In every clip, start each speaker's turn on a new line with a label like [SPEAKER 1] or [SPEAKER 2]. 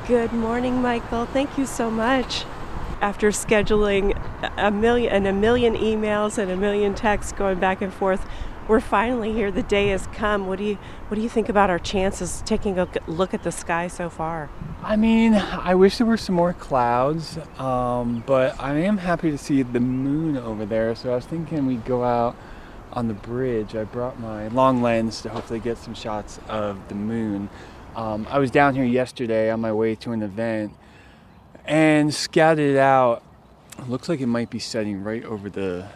[SPEAKER 1] Good morning, Michael. Thank you so much. After scheduling a million emails and a million texts going back and forth, we're finally here. The day has come. What do you think about our chances taking a look at the sky so far?
[SPEAKER 2] I mean, I wish there were some more clouds, but I am happy to see the moon over there. So I was thinking we'd go out on the bridge. I brought my long lens to hopefully get some shots of the moon. I was down here yesterday on my way to an event and scouted it out. It looks like it might be setting right over the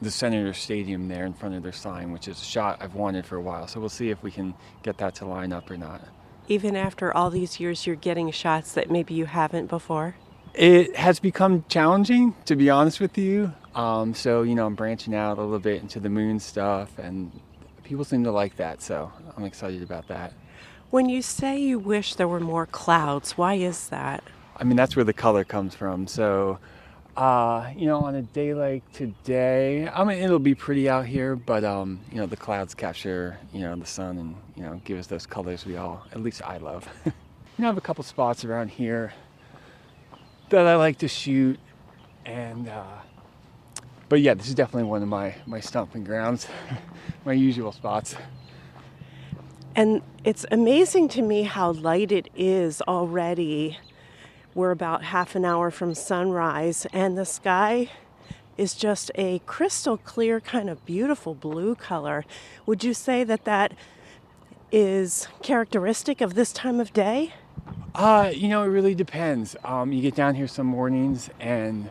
[SPEAKER 2] Senator Stadium there in front of their sign, which is a shot I've wanted for a while. So we'll see if we can get that to line up or not.
[SPEAKER 1] Even after all these years, you're getting shots that maybe you haven't before?
[SPEAKER 2] It has become challenging, to be honest with you. So, I'm branching out a little bit into the moon stuff, and people seem to like that. So I'm excited about that.
[SPEAKER 1] When you say you wish there were more clouds, why is that?
[SPEAKER 2] I mean, that's where the color comes from. So, on a day like today, I mean, it'll be pretty out here, but, the clouds capture, the sun and, give us those colors at least I love. I have a couple spots around here that I like to shoot. And, but yeah, this is definitely one of my stomping grounds, my usual spots.
[SPEAKER 1] And it's amazing to me how light it is already. We're about half an hour from sunrise, and the sky is just a crystal clear, kind of beautiful blue color. Would you say that is characteristic of this time of day?
[SPEAKER 2] It really depends. You get down here some mornings and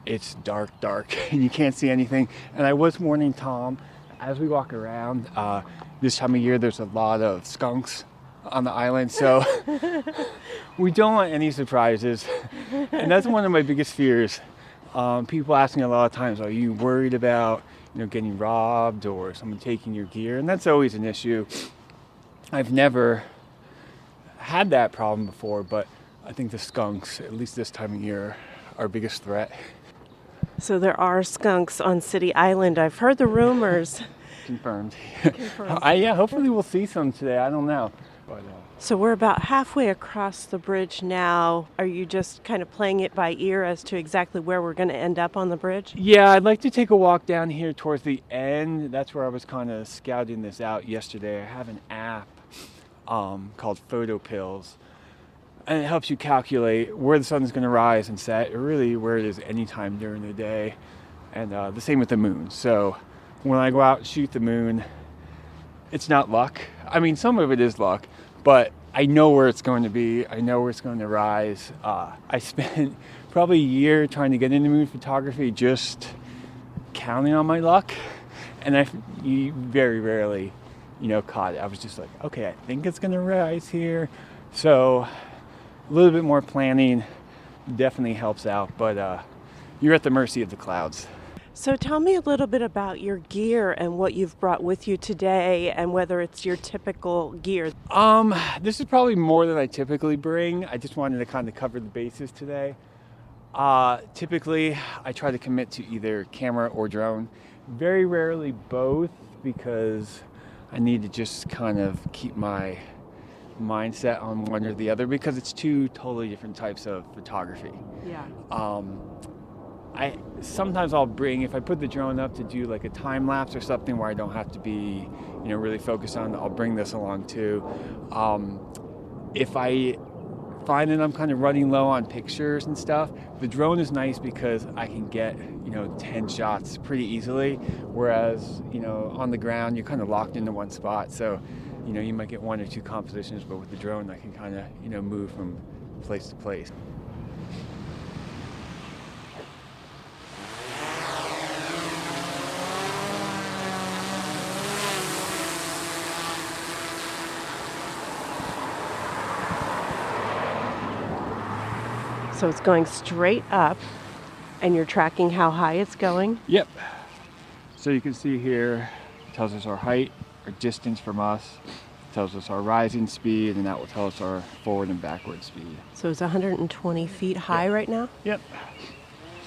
[SPEAKER 2] it's dark, and you can't see anything. And I was warning Tom, as we walk around, this time of year there's a lot of skunks on the island, so we don't want any surprises. And that's one of my biggest fears. People ask me a lot of times, are you worried about getting robbed or someone taking your gear? And that's always an issue. I've never had that problem before, but I think the skunks, at least this time of year, are our biggest threat.
[SPEAKER 1] So there are skunks on City Island. I've heard the rumors.
[SPEAKER 2] Confirmed. Yeah, hopefully we'll see some today. I don't know. But,
[SPEAKER 1] So we're about halfway across the bridge now. Are you just kind of playing it by ear as to exactly where we're going to end up on the bridge?
[SPEAKER 2] Yeah, I'd like to take a walk down here towards the end. That's where I was kind of scouting this out yesterday. I have an app called Photo Pills, and it helps you calculate where the sun is going to rise and set, or really where it is anytime during the day. And the same with the moon. So when I go out and shoot the moon, it's not luck. I mean, some of it is luck, but I know where it's going to be. I know where it's going to rise. I spent probably a year trying to get into moon photography, just counting on my luck. And I very rarely, caught it. I was just like, okay, I think it's going to rise here. So a little bit more planning definitely helps out, but you're at the mercy of the clouds.
[SPEAKER 1] So tell me a little bit about your gear and what you've brought with you today, and whether it's your typical gear.
[SPEAKER 2] This is probably more than I typically bring. I just wanted to kind of cover the bases today. Typically, I try to commit to either camera or drone. Very rarely both, because I need to just kind of keep my mindset on one or the other, because it's two totally different types of photography.
[SPEAKER 1] Yeah.
[SPEAKER 2] Sometimes I'll bring, if I put the drone up to do like a time lapse or something where I don't have to be, really focused on, I'll bring this along too. If I find that I'm kind of running low on pictures and stuff, the drone is nice because I can get, 10 shots pretty easily. Whereas, on the ground, you're kind of locked into one spot. So, you might get one or two compositions, but with the drone, I can kind of, move from place to place.
[SPEAKER 1] So it's going straight up, and you're tracking how high it's going?
[SPEAKER 2] Yep. So you can see here, it tells us our height, our distance from us, it tells us our rising speed, and that will tell us our forward and backward speed.
[SPEAKER 1] So it's 120 feet high right now?
[SPEAKER 2] Yep.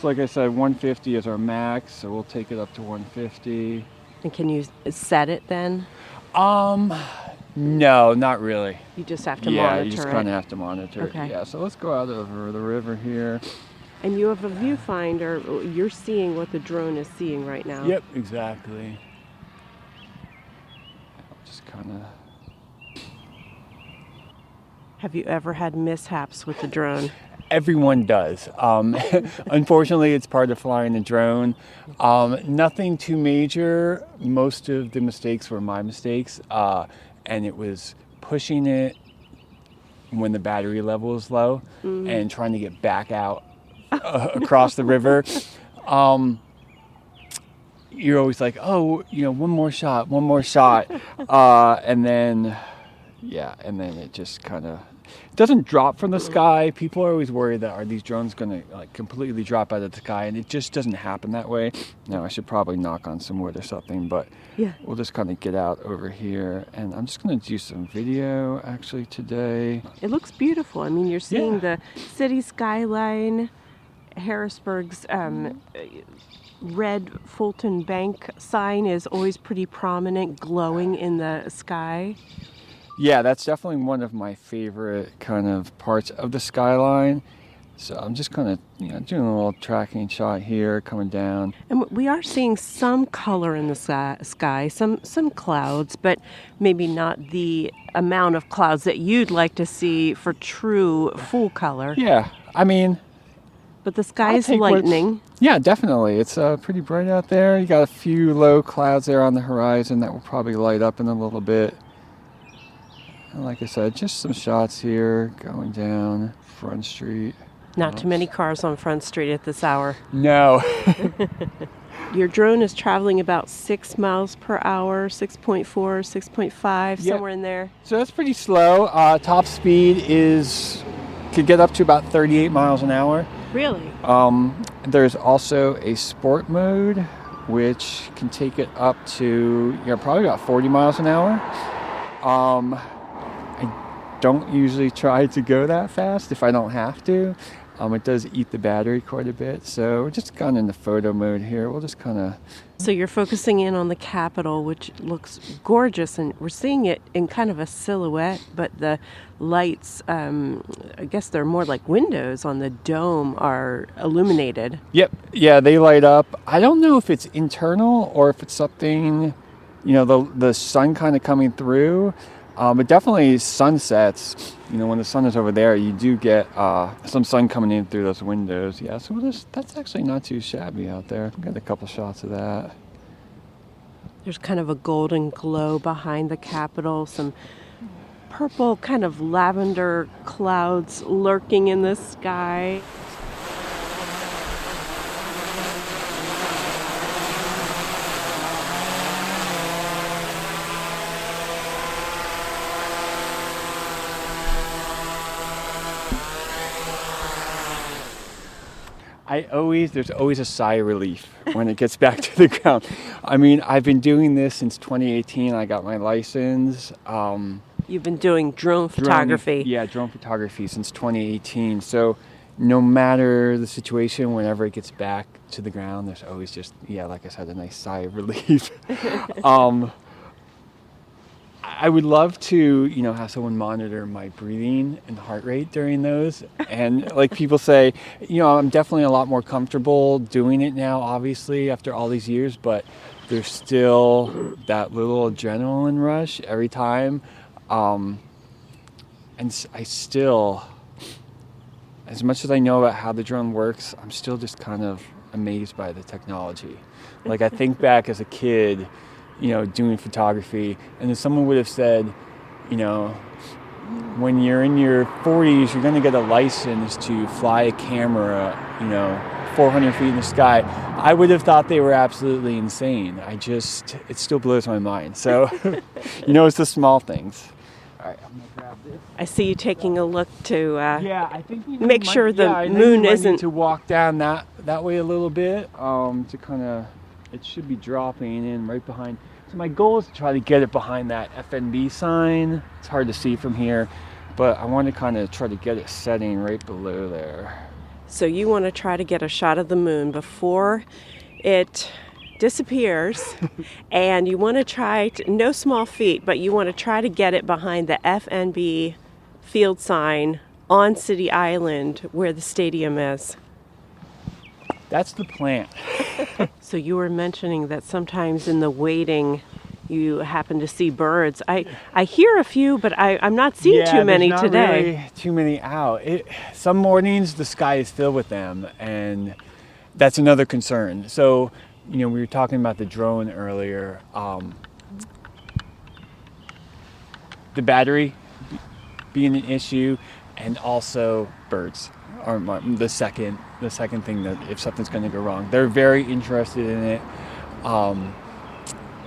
[SPEAKER 2] So like I said, 150 is our max, so we'll take it up to 150.
[SPEAKER 1] And can you set it then?
[SPEAKER 2] No, not really.
[SPEAKER 1] You just have to
[SPEAKER 2] Yeah,
[SPEAKER 1] monitor
[SPEAKER 2] you just
[SPEAKER 1] it.
[SPEAKER 2] kind of have to monitor
[SPEAKER 1] Okay.
[SPEAKER 2] it. Yeah, so let's go out over the river here.
[SPEAKER 1] And you have a viewfinder. You're seeing what the drone is seeing right now.
[SPEAKER 2] Yep, exactly. Just kind of...
[SPEAKER 1] Have you ever had mishaps with the drone?
[SPEAKER 2] Everyone does. Unfortunately, it's part of flying a drone. Nothing too major. Most of the mistakes were my mistakes. And it was pushing it when the battery level is low and trying to get back out across the river. You're always like, oh, one more shot. And then it just kind of doesn't drop from the sky. People are always worried that are these drones going to like completely drop out of the sky, and it just doesn't happen that way. Now I should probably knock on some wood or something, but we'll just kind of get out over here, and I'm just going to do some video actually today.
[SPEAKER 1] It looks beautiful. I mean, you're seeing the city skyline, Harrisburg's red Fulton Bank sign is always pretty prominent, glowing in the sky.
[SPEAKER 2] Yeah, that's definitely one of my favorite kind of parts of the skyline. So I'm just kind of, doing a little tracking shot here, coming down.
[SPEAKER 1] And we are seeing some color in the sky, some clouds, but maybe not the amount of clouds that you'd like to see for true full color.
[SPEAKER 2] Yeah, I mean...
[SPEAKER 1] But the sky is lightening.
[SPEAKER 2] Yeah, definitely. It's pretty bright out there. You got a few low clouds there on the horizon that will probably light up in a little bit. And like I said, just some shots here going down Front Street.
[SPEAKER 1] Not too many cars on Front Street at this hour.
[SPEAKER 2] No.
[SPEAKER 1] Your drone is traveling about 6 miles per hour, 6.4, 6.5, somewhere in there.
[SPEAKER 2] So that's pretty slow. Top speed could get up to about 38 miles an hour.
[SPEAKER 1] Really?
[SPEAKER 2] There's also a sport mode, which can take it up to probably about 40 miles an hour. I don't usually try to go that fast if I don't have to. It does eat the battery quite a bit, so we're just kind of in the photo mode here. We'll just kind of...
[SPEAKER 1] So you're focusing in on the Capitol, which looks gorgeous, and we're seeing it in kind of a silhouette, but the lights, I guess they're more like windows on the dome, are illuminated.
[SPEAKER 2] Yep, yeah, they light up. I don't know if it's internal or if it's something, the sun kind of coming through. But definitely sunsets, when the sun is over there, you do get some sun coming in through those windows. Yeah, so that's actually not too shabby out there. Got a couple shots of that.
[SPEAKER 1] There's kind of a golden glow behind the Capitol, some purple kind of lavender clouds lurking in the sky.
[SPEAKER 2] There's always a sigh of relief when it gets back to the ground. I mean, I've been doing this since 2018. I got my license.
[SPEAKER 1] You've been doing drone photography.
[SPEAKER 2] Drone photography since 2018. So no matter the situation, whenever it gets back to the ground, there's always just, like I said, a nice sigh of relief. I would love to, have someone monitor my breathing and heart rate during those. And like people say, I'm definitely a lot more comfortable doing it now, obviously, after all these years, but there's still that little adrenaline rush every time. And I still, as much as I know about how the drone works, I'm still just kind of amazed by the technology. Like I think back as a kid, doing photography, and then someone would have said, when you're in your 40s, you're going to get a license to fly a camera, 400 feet in the sky. I would have thought they were absolutely insane. It still blows my mind. So, it's the small things. All right, I'm going to grab this.
[SPEAKER 1] I see you taking a look to
[SPEAKER 2] I think
[SPEAKER 1] make sure the moon isn't...
[SPEAKER 2] to walk down that way a little bit to kind of... It should be dropping in right behind. So my goal is to try to get it behind that FNB sign. It's hard to see from here, but I want to kind of try to get it setting right below there.
[SPEAKER 1] So you want to try to get a shot of the moon before it disappears, and you want to try to, no small feat, but you want to try to get it behind the FNB field sign on City Island where the stadium is.
[SPEAKER 2] That's the plan.
[SPEAKER 1] So you were mentioning that sometimes in the waiting you happen to see birds. I hear a few, but I'm not seeing too many
[SPEAKER 2] there's not
[SPEAKER 1] today.
[SPEAKER 2] Really too many out. Some mornings the sky is filled with them, and that's another concern. So, we were talking about the drone earlier. The battery being an issue, and also birds are the second thing that if something's going to go wrong. They're very interested in it.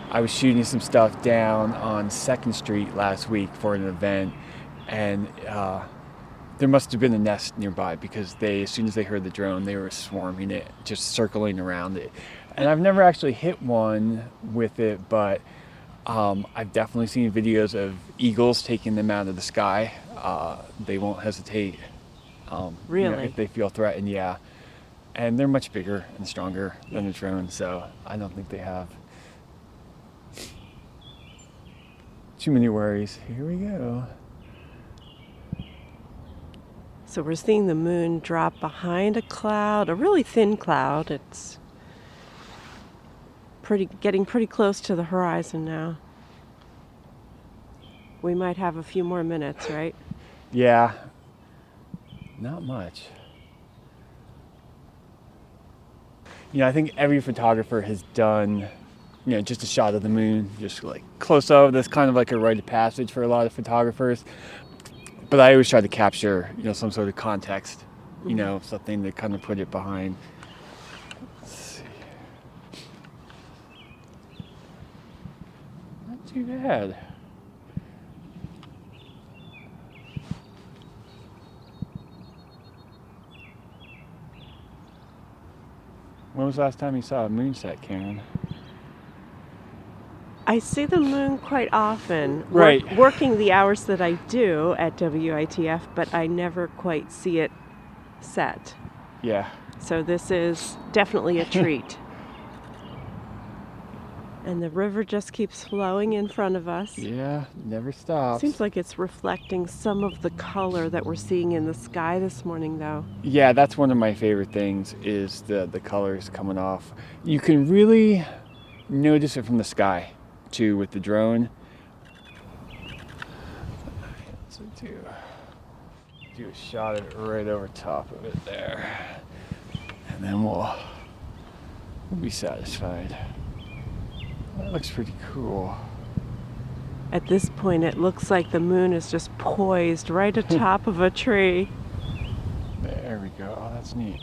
[SPEAKER 2] I was shooting some stuff down on 2nd Street last week for an event, and there must have been a nest nearby because as soon as they heard the drone, they were swarming it, just circling around it. And I've never actually hit one with it, but I've definitely seen videos of eagles taking them out of the sky. They won't hesitate.
[SPEAKER 1] Really?
[SPEAKER 2] If they feel threatened, yeah. And they're much bigger and stronger than a drone, so I don't think they have too many worries. Here we go.
[SPEAKER 1] So we're seeing the moon drop behind a cloud, a really thin cloud. It's getting pretty close to the horizon now. We might have a few more minutes, right?
[SPEAKER 2] Yeah, not much. I think every photographer has done, just a shot of the moon, just like close up. That's kind of like a rite of passage for a lot of photographers. But I always try to capture, some sort of context, something to kind of put it behind. Let's see. Not too bad. When was the last time you saw a moonset, Karen?
[SPEAKER 1] I see the moon quite often,
[SPEAKER 2] Right.
[SPEAKER 1] Working the hours that I do at WITF, but I never quite see it set.
[SPEAKER 2] Yeah.
[SPEAKER 1] So this is definitely a treat. And the river just keeps flowing in front of us.
[SPEAKER 2] Yeah, never stops.
[SPEAKER 1] Seems like it's reflecting some of the color that we're seeing in the sky this morning, though.
[SPEAKER 2] Yeah, that's one of my favorite things is the colors coming off. You can really notice it from the sky, too, with the drone. So do a shot of it right over top of it there. And then we'll be satisfied. That looks pretty cool.
[SPEAKER 1] At this point, it looks like the moon is just poised right atop of a tree.
[SPEAKER 2] There we go. Oh, that's neat.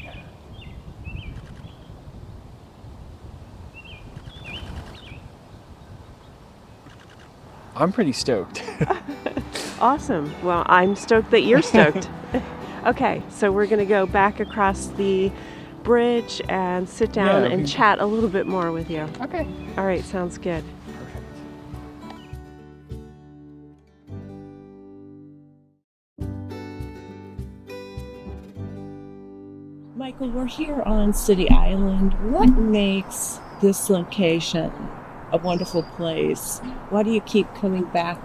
[SPEAKER 2] I'm pretty stoked.
[SPEAKER 1] Awesome. Well, I'm stoked that you're stoked. Okay, so we're going to go back across the bridge and sit down and chat a little bit more with you.
[SPEAKER 2] Okay.
[SPEAKER 1] All right, sounds good.
[SPEAKER 3] Michael, we're here on City Island. What makes this location a wonderful place? Why do you keep coming back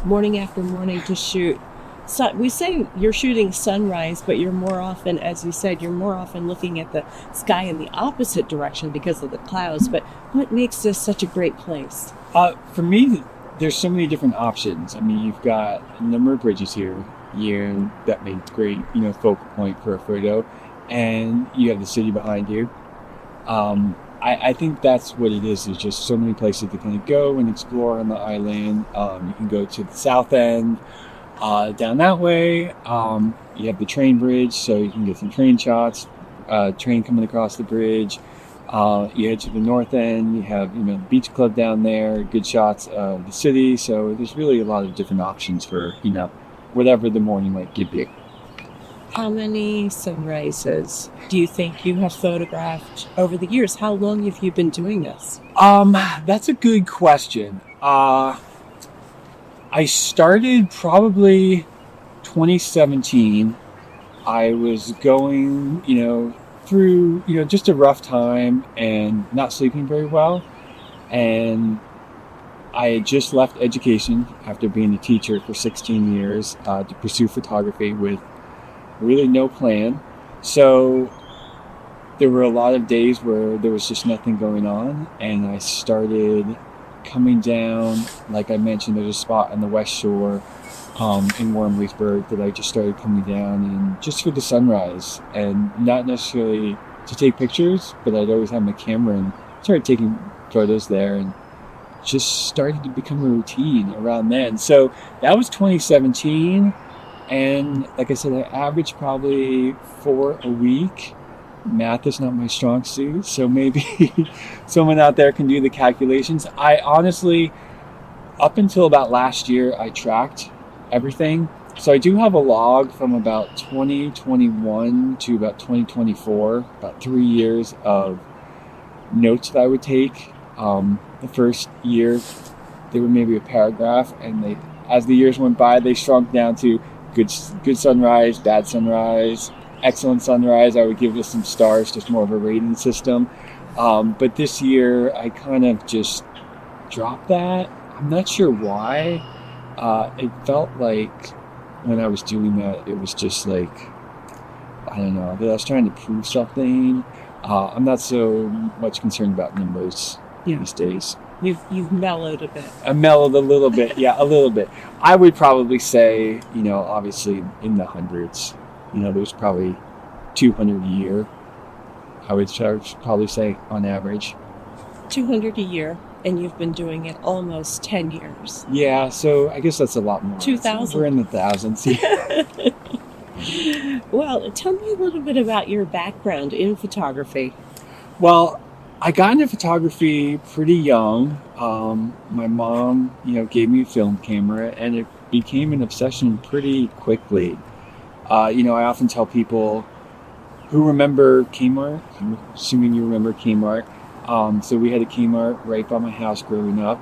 [SPEAKER 3] morning after morning to shoot? So we say you're shooting sunrise, but you're more often, as you said, you're more often looking at the sky in the opposite direction because of the clouds. But what makes this such a great place?
[SPEAKER 2] For me, there's so many different options. I mean, you've got a number of bridges here that make great, focal point for a photo. And you have the city behind you. I think that's what it is. There's just so many places to kind of go and explore on the island. You can go to the south end, down that way. You have the train bridge, so you can get some train shots. Train coming across the bridge. You head to the north end. You have the beach club down there. Good shots of the city. So there's really a lot of different options for whatever the morning might give you.
[SPEAKER 3] How many sunrises do you think you have photographed over the years? How long have you been doing this?
[SPEAKER 2] That's a good question. I started probably 2017. I was going, through, just a rough time and not sleeping very well. And I had just left education after being a teacher for 16 years to pursue photography with really no plan. So there were a lot of days where there was just nothing going on, and I started coming down. Like I mentioned, there's a spot on the West Shore in Warm-Leesburg that I just started coming down and just for the sunrise, and not necessarily to take pictures, but I'd always have my camera and started taking photos there, and just started to become a routine around then. So that was 2017, and like I said, I averaged probably 4 a week. Math is not my strong suit, so maybe someone out there can do the calculations. I honestly, up until about last year, I tracked everything. So I do have a log from about 2021 to about 2024, about 3 years of notes that I would take. The first year, they were maybe a paragraph, and as the years went by, they shrunk down to good sunrise, bad sunrise, excellent sunrise. I would give this some stars, just more of a rating system. But this year, I kind of just dropped that. I'm not sure why. It felt like when I was doing that, it was just like, I don't know, that I was trying to prove something. I'm not so much concerned about numbers these days.
[SPEAKER 3] You've mellowed a bit.
[SPEAKER 2] I mellowed a little bit, yeah, a little bit. I would probably say, obviously in the hundreds. There's probably 200 a year, I would probably say, on average. 200
[SPEAKER 3] a year, and you've been doing it almost 10 years.
[SPEAKER 2] Yeah, so I guess that's a lot more.
[SPEAKER 3] 2,000.
[SPEAKER 2] We're in the thousands. Yeah.
[SPEAKER 3] Well, tell me a little bit about your background in photography.
[SPEAKER 2] Well, I got into photography pretty young. My mom, gave me a film camera, and it became an obsession pretty quickly. I often tell people who remember Kmart. I'm assuming you remember Kmart. So we had a Kmart right by my house growing up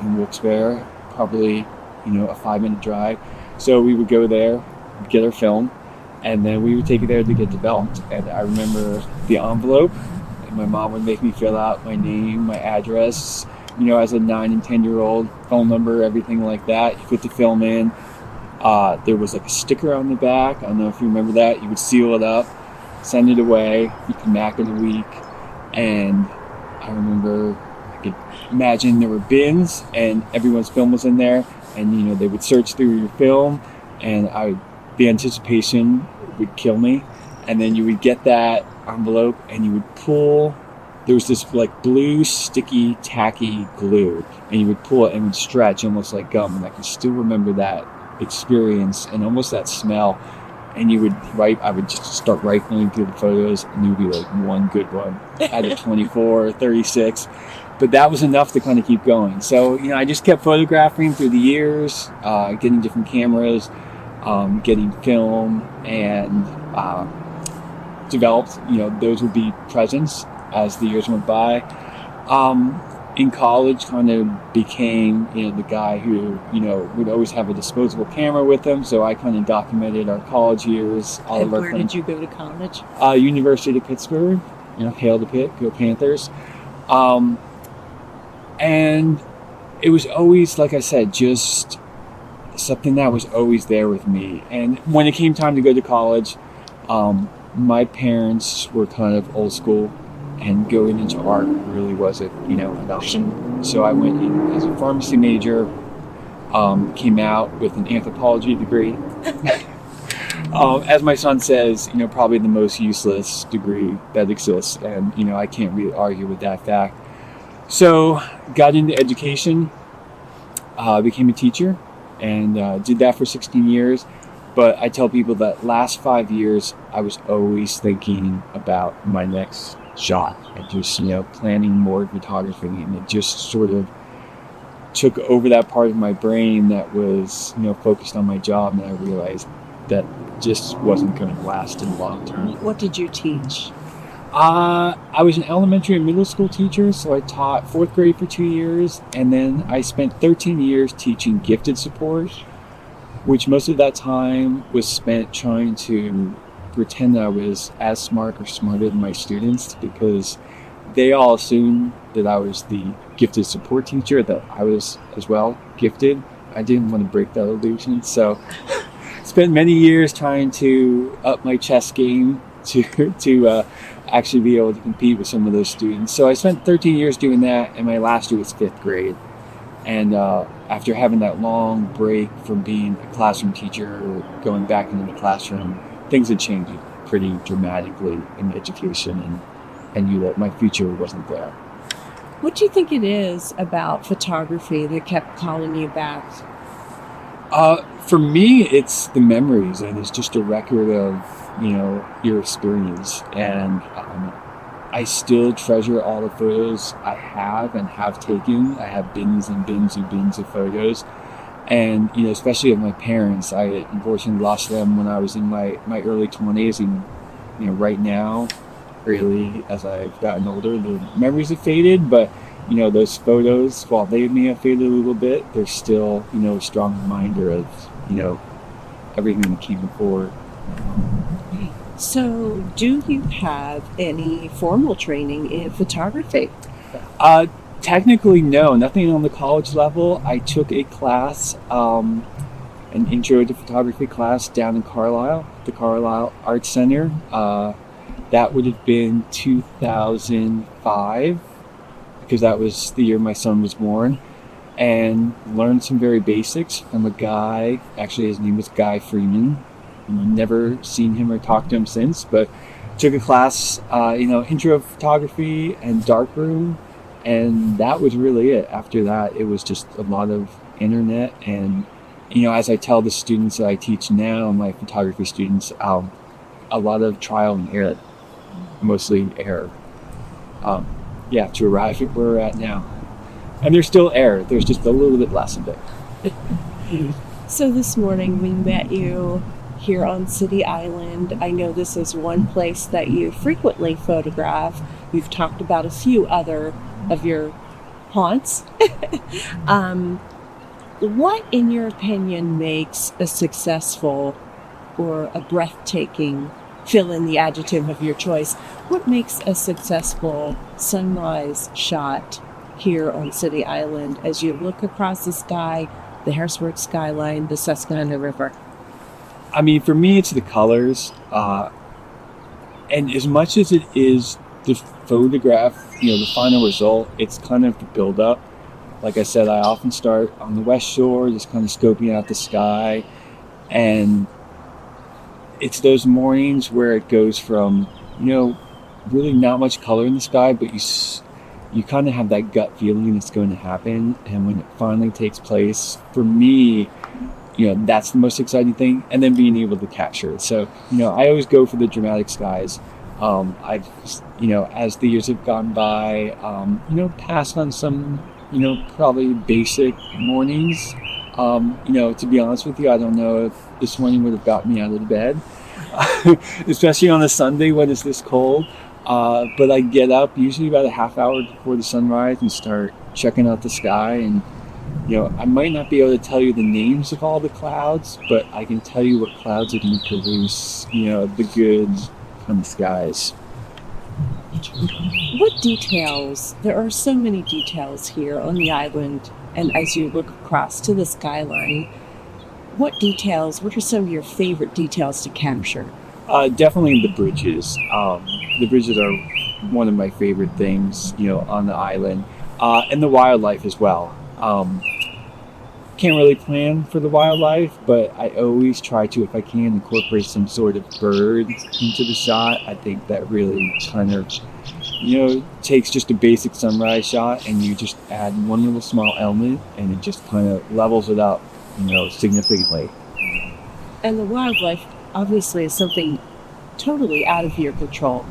[SPEAKER 2] in Wilkes-Barre, probably, a 5-minute drive. So we would go there, get our film, and then we would take it there to get developed. And I remember the envelope, and my mom would make me fill out my name, my address, as a 9 and 10-year-old, phone number, everything like that. You put the film in. There was like a sticker on the back. I don't know if you remember that. You would seal it up, send it away. You come back in a week. And I remember, I could imagine there were bins and everyone's film was in there. And, they would search through your film, and the anticipation would kill me. And then you would get that envelope and you would pull. There was this like blue, sticky, tacky glue, and you would pull it and it would stretch almost like gum. And I can still remember that experience and almost that smell. And I would just start rifling through the photos, and there would be like one good one out of 24, 36. But that was enough to kind of keep going. So, I just kept photographing through the years, getting different cameras, getting film, and developed, those would be presents as the years went by. In college, kind of became, the guy who, would always have a disposable camera with him. So I kind of documented our college years.
[SPEAKER 3] Where did you go to college?
[SPEAKER 2] University of Pittsburgh. Hail the Pit, go Panthers. And it was always, like I said, just something that was always there with me. And when it came time to go to college, my parents were kind of old school, and going into art really wasn't, an option. So I went in as a pharmacy major, came out with an anthropology degree. As my son says, probably the most useless degree that exists. And, I can't really argue with that fact. So got into education, became a teacher, and did that for 16 years. But I tell people that last 5 years, I was always thinking about my next shot and just, planning more photography. And it just sort of took over that part of my brain that was, focused on my job. And I realized that just wasn't going to last in the long term.
[SPEAKER 3] What did you teach?
[SPEAKER 2] I was an elementary and middle school teacher, so I taught 4th grade for 2 years, and then I spent 13 years teaching gifted support, which most of that time was spent trying to pretend that I was as smart or smarter than my students, because they all assumed that I was the gifted support teacher, that I was as well gifted. I didn't want to break that illusion, so spent many years trying to up my chess game to actually be able to compete with some of those students. So I spent 13 years doing that, and my last year was 5th grade. And after having that long break from being a classroom teacher, going back into the classroom, things had changed pretty dramatically in education, and I knew that my future wasn't there.
[SPEAKER 3] What do you think it is about photography that kept calling you back?
[SPEAKER 2] For me, it's the memories, and it's just a record of, your experience. And I still treasure all the photos I have and have taken. I have bins and bins and bins of photos. And, especially of my parents, I unfortunately lost them when I was in my early 20s. And, right now, really, as I've gotten older, the memories have faded. But, those photos, while they may have faded a little bit, they're still, a strong reminder of, everything that came before.
[SPEAKER 3] So, do you have any formal training in photography?
[SPEAKER 2] Technically, no. Nothing on the college level. I took a class, an intro to photography class down in Carlisle, the Carlisle Art Center. That would have been 2005, because that was the year my son was born, and learned some very basics from a guy. Actually, his name was Guy Freeman. Never seen him or talked to him since, but took a class, intro of photography and darkroom, and that was really it. After that, it was just a lot of internet, and as I tell the students that I teach now, my photography students, a lot of trial and error, mostly error, to arrive at where we're at now. And there's still error. There's just a little bit less of it.
[SPEAKER 3] So this morning we met you here on City Island. I know this is one place that you frequently photograph. We've talked about a few other of your haunts. What, in your opinion, makes a successful or a breathtaking, fill in the adjective of your choice, what makes a successful sunrise shot here on City Island as you look across the sky, the Harrisburg skyline, the Susquehanna River?
[SPEAKER 2] For me, it's the colors. And as much as it is the photograph, the final result, it's kind of the build-up. Like I said, I often start on the West Shore, just kind of scoping out the sky. And it's those mornings where it goes from, really not much color in the sky, but you kind of have that gut feeling it's going to happen. And when it finally takes place, for me, that's the most exciting thing, and then being able to capture it. So, I always go for the dramatic skies. I've, as the years have gone by, passed on some, probably basic mornings. To be honest with you, I don't know if this morning would have got me out of the bed, especially on a Sunday when it's this cold. But I get up usually about a half hour before the sunrise and start checking out the sky. And, I might not be able to tell you the names of all the clouds, but I can tell you what clouds are going to produce, the goods from the skies.
[SPEAKER 3] What details, there are so many details here on the island, and as you look across to the skyline, what are some of your favorite details to capture?
[SPEAKER 2] Definitely the bridges. The bridges are one of my favorite things, on the island, and the wildlife as well. Can't really plan for the wildlife, but I always try to, if I can, incorporate some sort of bird into the shot. I think that really kind of, takes just a basic sunrise shot and you just add one little small element and it just kind of levels it up, significantly.
[SPEAKER 3] And the wildlife obviously is something totally out of your control.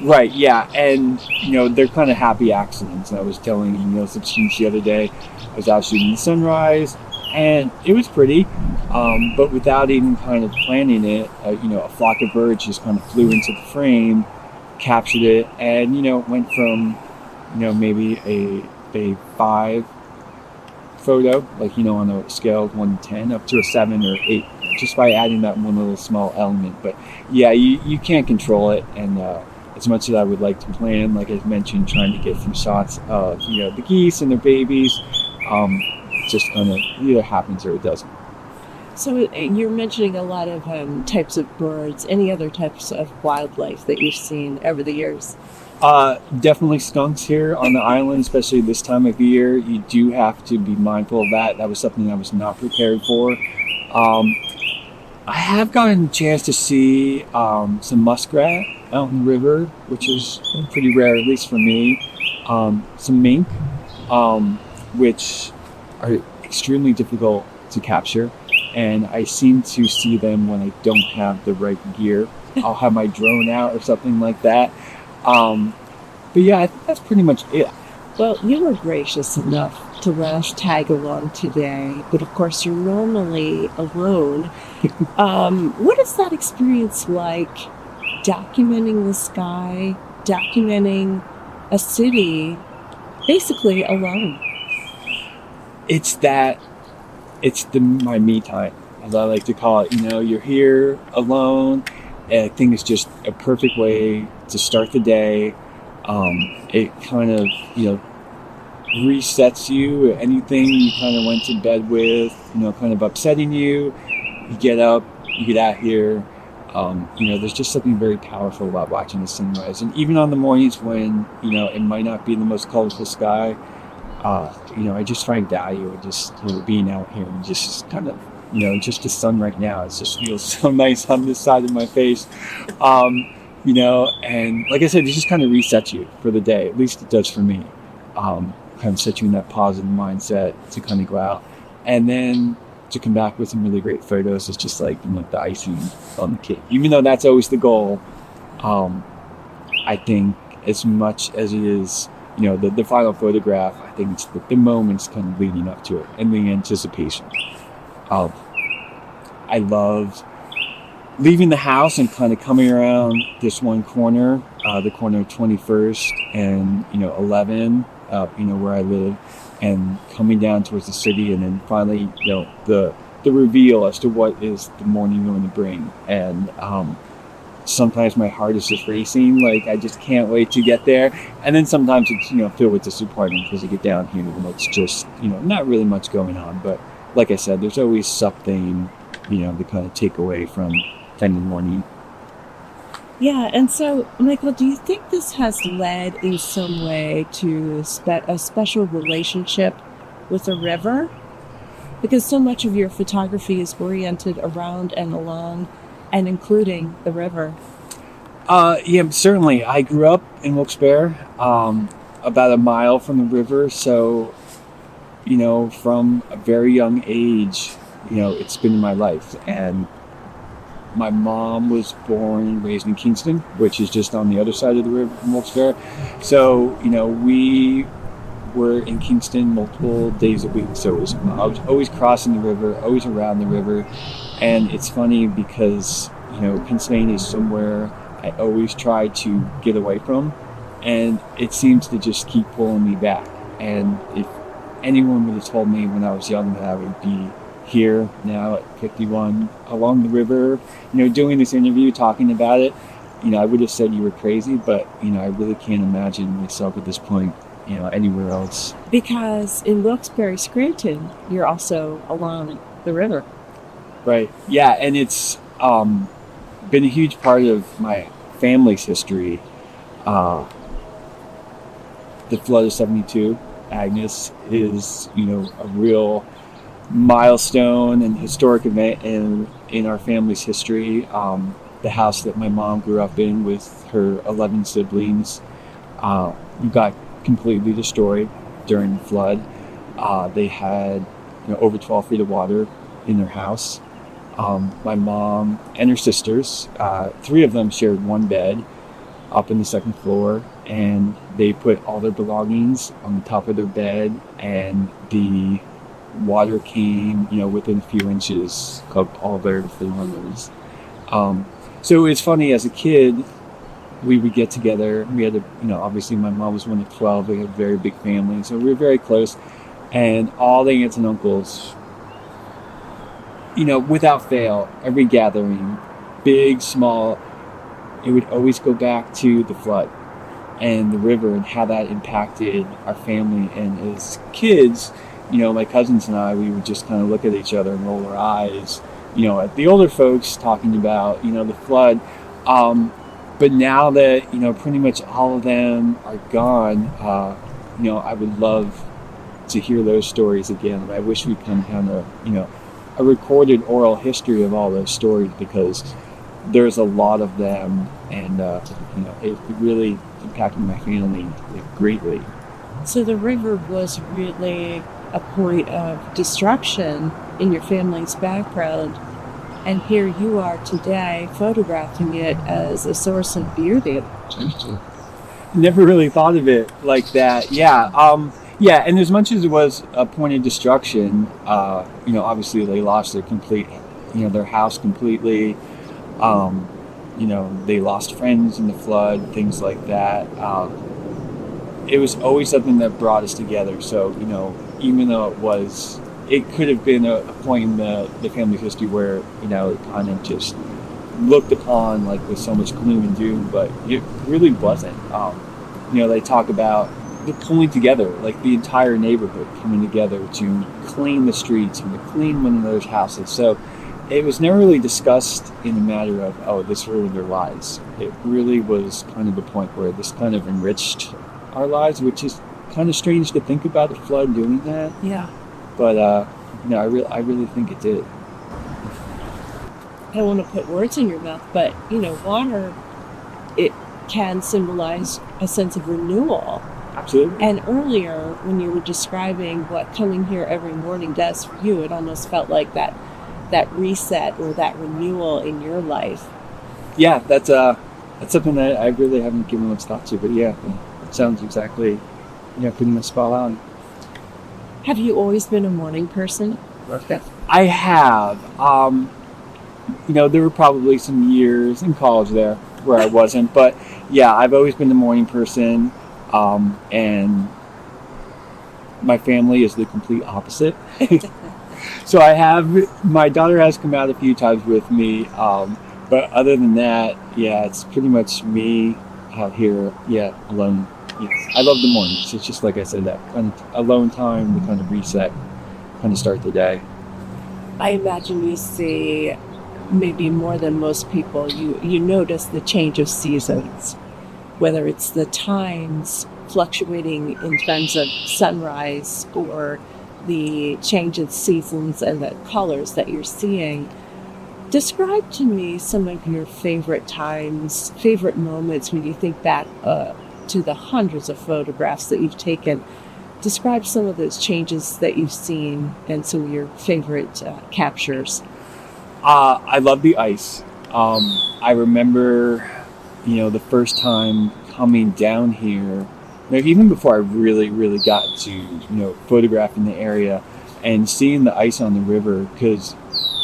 [SPEAKER 2] Right, yeah, and they're kind of happy accidents. I was telling some students the other day, I was out shooting the sunrise, and it was pretty, but without even kind of planning it, a flock of birds just kind of flew into the frame, captured it, and went from maybe a 5 photo, like on a scale of 1 to 10, up to a 7 or 8. just by adding that one little small element. But yeah, you can't control it. And as much as I would like to plan, like I mentioned, trying to get some shots of the geese and their babies, just kind of either happens or it doesn't.
[SPEAKER 3] So you're mentioning a lot of types of birds. Any other types of wildlife that you've seen over the years?
[SPEAKER 2] Definitely skunks here on the island, especially this time of year. You do have to be mindful of that. That was something I was not prepared for. I have gotten a chance to see some muskrat out in the river, which is pretty rare, at least for me. Some mink, which are extremely difficult to capture. And I seem to see them when I don't have the right gear. I'll have my drone out or something like that. But yeah, I think that's pretty much it.
[SPEAKER 3] Well, you were gracious enough to let us tag along today, but of course you're normally alone. What is that experience like, documenting the sky, documenting a city, basically alone?
[SPEAKER 2] It's my me time, as I like to call it. You're here alone, and I think it's just a perfect way to start the day. It kind of, resets you. Anything you kind of went to bed with, kind of upsetting you, you get up, you get out here. There's just something very powerful about watching the sunrise. And even on the mornings when, it might not be the most colorful sky, I just find value in just being out here and just kind of, just the sun right now. It just feels so nice on this side of my face. And like I said, it just kind of resets you for the day. At least it does for me. Kind of set you in that positive mindset to kind of go out. And then to come back with some really great photos is just like, the icing on the cake. Even though that's always the goal, I think as much as it is, the final photograph, I think it's the moments kind of leading up to it and the anticipation. I loved leaving the house and kind of coming around this one corner, the corner of 21st and 11, where I live, and coming down towards the city, and then finally, the reveal as to what is the morning going to bring. And sometimes my heart is just racing, like I just can't wait to get there. And then sometimes it's filled with disappointment because you get down here and it's just not really much going on. But like I said, there's always something to kind of take away from 10 in the morning.
[SPEAKER 3] Yeah, and so, Michael, do you think this has led in some way to a special relationship with the river? Because so much of your photography is oriented around and along and including the river.
[SPEAKER 2] Yeah, certainly. I grew up in Wilkes-Barre, about a mile from the river, so, from a very young age, it's been in my life. And my mom was born and raised in Kingston, which is just on the other side of the river from Wilkes-Barre. So, we were in Kingston multiple days a week. So I was always crossing the river, always around the river. And it's funny because, Pennsylvania is somewhere I always try to get away from. And it seems to just keep pulling me back. And if anyone would have told me when I was young that I would be here now at 51 along the river, doing this interview, talking about it, I would have said you were crazy, but, I really can't imagine myself at this point, anywhere else.
[SPEAKER 3] Because in Wilkes-Barre, Scranton, you're also along the river.
[SPEAKER 2] Right. Yeah. And it's been a huge part of my family's history. The flood of 72, Agnes, is, a real milestone and historic event in our family's history. The house that my mom grew up in with her 11 siblings got completely destroyed during the flood. They had over 12 feet of water in their house. My mom and her sisters, 3 of them shared one bed up in the second floor, and they put all their belongings on the top of their bed, and the water came, within a few inches of all their belongings. So it's funny, as a kid, we would get together. We had obviously my mom was one of 12. We had a very big family, so we were very close. And all the aunts and uncles, without fail, every gathering, big, small, it would always go back to the flood and the river and how that impacted our family. And as kids, my cousins and I, we would just kind of look at each other and roll our eyes, at the older folks talking about, the flood. But now that, pretty much all of them are gone, I would love to hear those stories again. And I wish we could kind of, a recorded oral history of all those stories, because there's a lot of them, and it really impacted my family greatly.
[SPEAKER 3] So the river was really a point of destruction in your family's background, and here you are today photographing it as a source of beauty.
[SPEAKER 2] Never really thought of it like that. Yeah, and as much as it was a point of destruction, obviously they lost their house completely. They lost friends in the flood, things like that. It was always something that brought us together. So, even though it could have been a point in the family's history where, it kind of just looked upon like with so much gloom and doom, but it really wasn't. They talk about the pulling together, like the entire neighborhood coming together to clean the streets and to clean one another's houses. So it was never really discussed in a matter of, oh, this ruined their lives. It really was kind of the point where this kind of enriched our lives, which is kind of strange to think about the flood doing that.
[SPEAKER 3] Yeah.
[SPEAKER 2] But, I really think it did.
[SPEAKER 3] I don't want to put words in your mouth, but, water, it can symbolize a sense of renewal.
[SPEAKER 2] Absolutely.
[SPEAKER 3] And earlier, when you were describing what coming here every morning does for you, it almost felt like that reset or that renewal in your life.
[SPEAKER 2] Yeah, that's something that I really haven't given much thought to, but yeah, it sounds exactly, pretty much spot on.
[SPEAKER 3] Have you always been a morning person?
[SPEAKER 2] I have. There were probably some years in college there where I wasn't, but yeah, I've always been the morning person, and my family is the complete opposite. So my daughter has come out a few times with me, but other than that, yeah, it's pretty much me out here, alone. Yeah. I love the mornings. It's just like I said, that kind of alone time to kind of reset, kind of start the day.
[SPEAKER 3] I imagine you see, maybe more than most people, you notice the change of seasons, whether it's the times fluctuating in terms of sunrise or the change in seasons and the colors that you're seeing. Describe to me some of your favorite times, favorite moments when you think back to the hundreds of photographs that you've taken. Describe some of those changes that you've seen and some of your favorite captures.
[SPEAKER 2] I love the ice. I remember, the first time coming down here, even before I really, really got to, photographing the area and seeing the ice on the river, because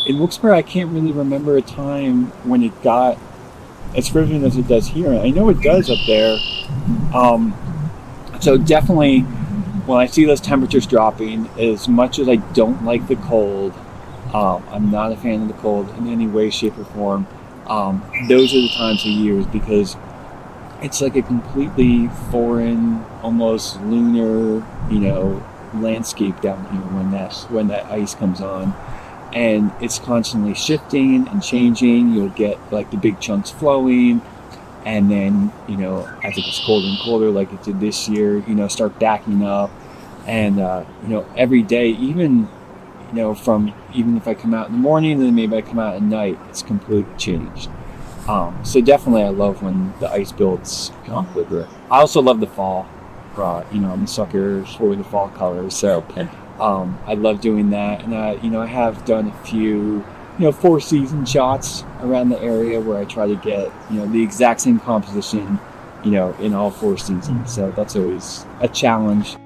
[SPEAKER 2] in Wilkes-Barre, I can't really remember a time when it got as frozen as it does here. I know it does up there. So definitely, when I see those temperatures dropping, as much as I don't like the cold, I'm not a fan of the cold in any way, shape, or form. Those are the times of years, because it's like a completely foreign, almost lunar, landscape down here when that ice comes on, and it's constantly shifting and changing. You'll get like the big chunks flowing, and then as it gets colder and colder, like it did this year, start backing up, and every day, even if I come out in the morning and then maybe I come out at night, it's completely changed. So definitely I love when the ice builds on the river. I also love the fall. I'm a sucker for the fall colors, so I love doing that. And I have done a few 4-season shots around the area where I try to get the exact same composition in all 4 seasons. So that's always a challenge.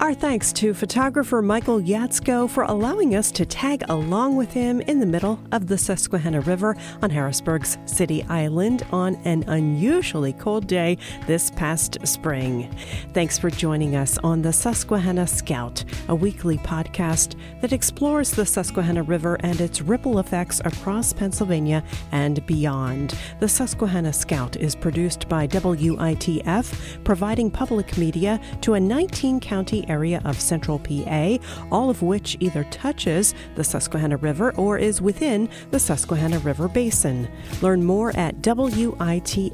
[SPEAKER 1] Our thanks to photographer Michael Yatsko for allowing us to tag along with him in the middle of the Susquehanna River on Harrisburg's City Island on an unusually cold day this past spring. Thanks for joining us on the Susquehanna Scout, a weekly podcast that explores the Susquehanna River and its ripple effects across Pennsylvania and beyond. The Susquehanna Scout is produced by WITF, providing public media to a 19-county area of central PA, all of which either touches the Susquehanna River or is within the Susquehanna River Basin. Learn more at WITF.org.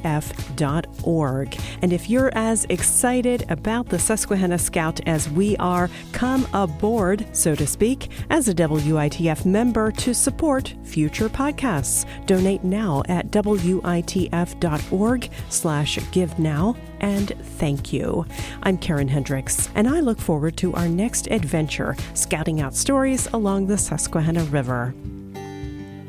[SPEAKER 1] And if you're as excited about the Susquehanna Scout as we are, come aboard, so to speak, as a WITF member to support future podcasts. Donate now at WITF.org/give now. And thank you. I'm Karen Hendricks, and I look forward to our next adventure, scouting out stories along the Susquehanna River.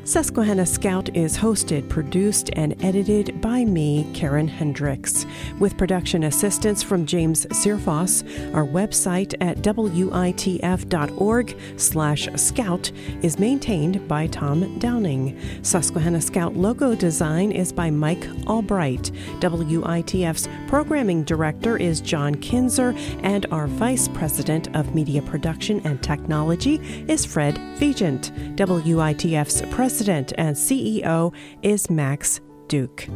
[SPEAKER 1] Susquehanna Scout is hosted, produced, and edited by me, Karen Hendricks, with production assistance from James Searfoss. Our website at WITF.org/scout is maintained by Tom Downing. Susquehanna Scout logo design is by Mike Albright. WITF's programming director is John Kinzer, and our vice president of media production and technology is Fred Vigent. WITF's president and CEO is Max Duke.